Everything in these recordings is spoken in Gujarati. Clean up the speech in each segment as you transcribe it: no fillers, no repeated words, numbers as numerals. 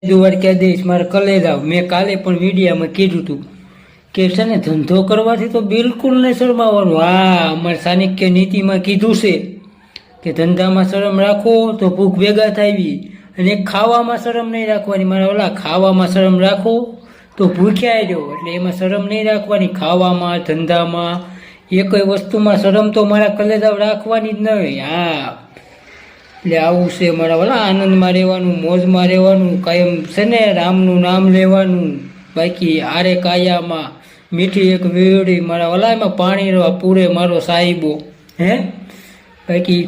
દ્વારકાધીશ મારે કલેજા મેં કાલે પણ વિડીયામાં કીધું હતું કે છે ને ધંધો કરવાથી તો બિલકુલ નહીં શરમાવાનું. હા, અમારે ચાણક્ય નીતિમાં કીધું છે કે ધંધામાં શરમ રાખો તો ભૂખ ભેગા થાવી, અને ખાવામાં શરમ નહીં રાખવાની. મારા ઓલા ખાવામાં શરમ રાખો તો ભૂખ્યા રહ્યો, એટલે એમાં શરમ નહીં રાખવાની. ખાવામાં, ધંધામાં, એક વસ્તુમાં શરમ તો મારા કલેજા રાખવાની જ નહીં. હા, એટલે આવું છે મારા વાલા. આનંદમાં રહેવાનું, મોજમાં રહેવાનું, કાયમ છે ને રામનું નામ લેવાનું. બાકી આરે કાયામાં મીઠી એક વીડી મારા વાલા, એમાં પાણી પૂરે મારો સાહેબો. હે, બાકી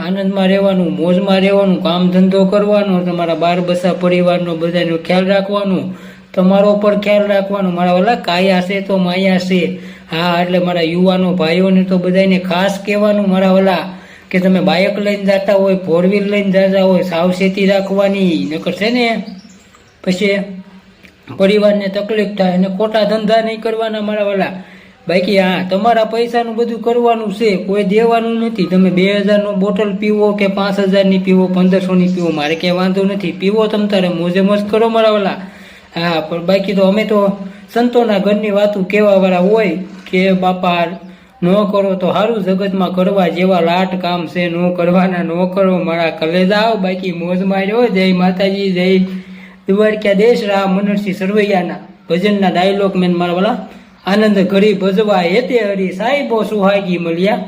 આનંદમાં રહેવાનું, મોજમાં રહેવાનું, કામ ધંધો કરવાનો, તમારા બાર બસા પરિવારનો બધાનો ખ્યાલ રાખવાનો, તમારો પર ખ્યાલ રાખવાનો. મારા વાલા કાયા છે તો માયા છે. હા, એટલે મારા યુવાનો ભાઈઓને તો બધાને ખાસ કહેવાનું મારા વાલા કે તમે બાઇક લઈને જતા હોય, ફોર વ્હીલ લઈને જતા હોય, સાવચેતી રાખવાની. નકર છે ને પછી પરિવારને તકલીફ થાય, અને ખોટા ધંધા નહીં કરવાના મારા વાલા. બાકી હા, તમારા પૈસાનું બધું કરવાનું છે, કોઈ દેવાનું નથી. તમે 2000નો બોટલ પીવો કે 5000ની પીવો, 1500ની પીવો, મારે ક્યાંય વાંધો નથી. પીવો તમ તારે મોજે મોજ કરો મારા વાલા. હા, પણ બાકી તો અમે તો સંતોના ઘરની વાતું કહેવાવાળા હોય કે બાપા ન કરો તો સારું, જગતમાં કરવા જેવા લાટ કામ છે, ન કરવાના ન કરો મારા કલેજા. બાકી મોજમાં રહ્યો. જય માતાજી, જય દ્વારકાધીશ. રામ મનરસિંહ સરવૈયાના ભજનના ડાયલોગ મેન મારા વાલા. આનંદ ઘડી ભજવા હેતે હરી, સાહેબો સુહાગી મળ્યા.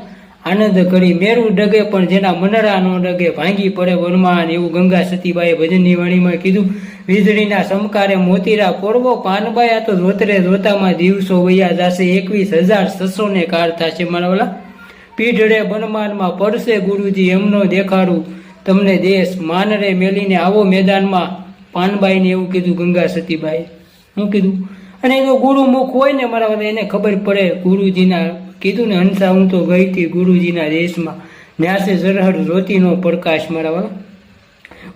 આનંદ ઘડી મેરું ડગે પણ જેના મનરા નો ડગે, ભાંગી પડે વનમાં. એવું ગંગા સતીબાઈએ ભજનની વાણીમાં કીધું. વીજળીના સમકારે મોતીરા પોરવો, પાનબાઈ આ તો જોતરે જોતામાં દિવસો વયા જશે. 21,600 ને કાર થશે મારા વાલા. પીઢડે બનમાનમાં પડશે ગુરુજી એમનો દેખાડું તમને દેશ, માનરે મેલીને આવો મેદાનમાં. પાનબાઈને એવું કીધું ગંગા સતીબાઈ. શું કીધું? અને એ તો ગુરુમુખ હોય ને મારા વાલા, એને ખબર પડે. ગુરુજીના કીધું ને, હંસા હું તો ગઈ હતી ગુરુજીના દેશમાં, ન્યાસે ઝરહર જ્યોતિનો પ્રકાશ મારા વાલા.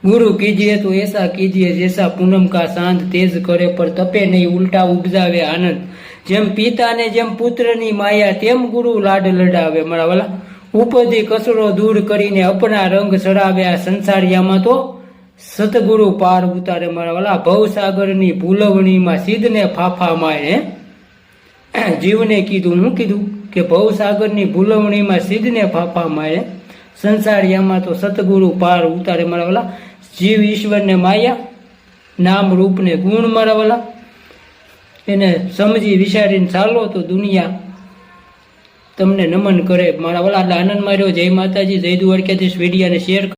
गुरु कीजिए तो ऐसा कीजिए जैसा पूनम का चांद तेज करे, पर तपे नहीं उल्टा उपजावे आनंद. जेम पिता ने जेम पुत्र ની માયા, તેમ ગુરુ લાડ લડાવે મારા વાલા. ઉપદી કચરો દૂર કરીને અપના રંગ ચડાવે. આ સંસારિયામાં તો સતગુરુ પાર ઉતારે મારા વાલા. ભવસાગરની ભૂલવણીમાં સિદ્ધને ફાફા મારે. જીવને કીધું, હું કીધું કે ભવસાગરની ભૂલવણીમાં સિદ્ધને ફાફા મારે. સંસારિયામાં તો સતગુરુ પાર ઉતારે મારા વાલા. જીવ ઈશ્વરને માયા, નામ રૂપને ગુણ મારા વાલા. એને સમજી વિચારીને ચાલો તો દુનિયા તમને નમન કરે મારા વાલા. એટલે આનંદ માર્યો. જય માતાજી, જય દ્વારકાધીશ. વિડીયાને શેર